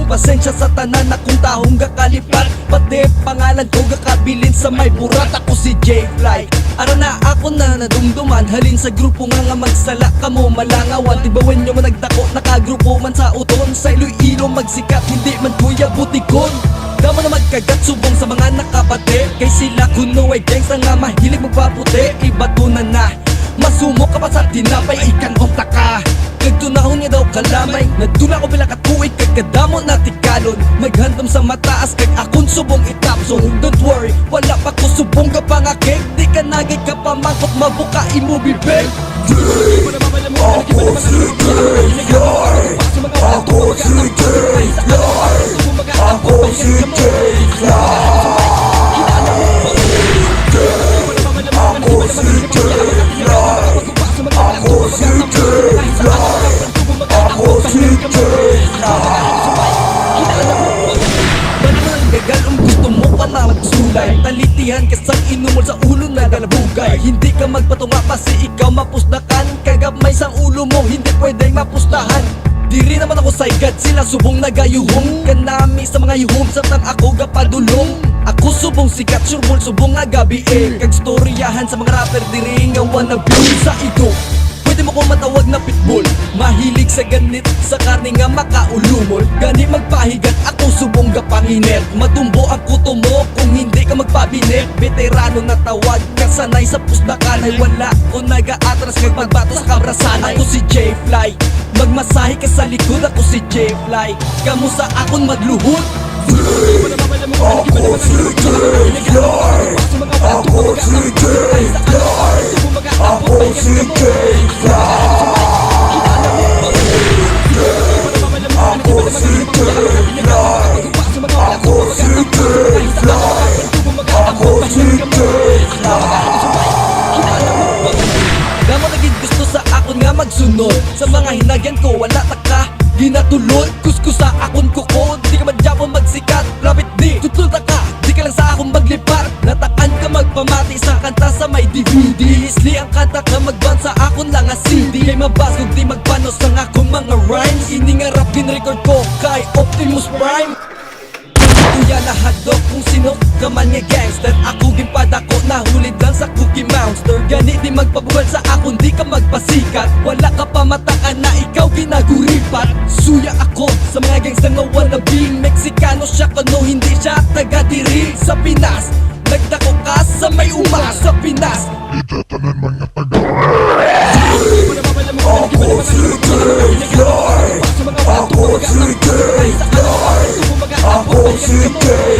kong pasensya sa tanan akong tahong gakalipat. Pati pangalan ko gakabilin sa may burat. Ako si J-Fly, ara na ako na nadumduman. Halin sa grupo nga magsala kamo malangawan. Tibawin nyo man nagdako, nakagrupo man sa uton. Sa Iloilo magsikat, hindi man kuya butikon. Dama na magkagat, subong sa mga nakabate. Kay sila kuno ay gangsta nga mahilig magpaputi. Ibatunan na, masumok ka pa sa tinapay, ikan o taka. Kagtunahon niya daw kalamay, nagtuna ko bila katuig. Kagkadamo na tikalon, maghandom sa mataas. Kag akong subong itapson. Don't worry, wala pa ko subong ka pangakik. Di ka nagay ka pa mangkot, mabuka imo bibig. Ako si J-Fly, ako si J-Fly, ako si J-Fly, ako si J-Fly, ako si J-Fly, ako si J-Fly. Banang gagal ang gusto mo pa na magsulay. Talitihan ka sang inumol sa ulo na galabugay. Hindi ka magpatunga pa si ikaw mapusdakan. Kagabmay sang ulo mo hindi pwedeng mapustahan. Diri naman ako saygad, sila subong nagayuhong. Kanami sa mga yuhom sa tang ako gapadulong. Ako subong sikat, surbol subong nga gabi kag storyahan sa mga rapper diri nga wannabe. Sa igo, pwede mo kong matawag na pitbull. Mahilig sa ganit, sa karne nga makaulumol. Gani magpahigat, ako subong gapanginit. Matumbo ang kuto mo kung hindi ka magpabinit. Veterano na tawag, kasanay sa pusdakan. Ay wala ko nag-aatras kag pagbato sa kabrasanay. Ako si J-Fly, magmasahe ka sa likod. Ako si J-Fly, kamu sa akon magluhod. Ako si J-Fly, ako si J-Fly, ako si J-Fly, ako si J-Fly, ako si J-Fly, ako si J-Fly. Damo naging gusto sa akon nga magsunod. Sa mga hinagyan ko wala taka ginatulod. Kuskus sa akon kuko, di ka madyapon magsikat. Lapit di, tutulta ka, di ka lang sa akong maglipar. Natakan ka magpamati sa kanta sa may DVD. Isli ang kanta ka magban sa akon lang nga CD. Kay mabasog di magpanos ang akong mga rhymes. Ini nga rap ginrecord ko kay Optimus Prime. Kuya nahadok kung sino ka man nga gangster. Ako ginpadako nahulid lang sa Cookie Monster. Gani di magpabugal sa akon, di ka magpasikat. Wala ka pa matakan na ikaw ginaguripat. Suya ako sa mga gangster nga wannabe. Meksikano siya kano hindi siya taga diri sa Pinas. Nagdako ka sa may umas sa Pinas. Itatanan mga ako si J-Fly, ako si J-Fly, ako si J-Fly.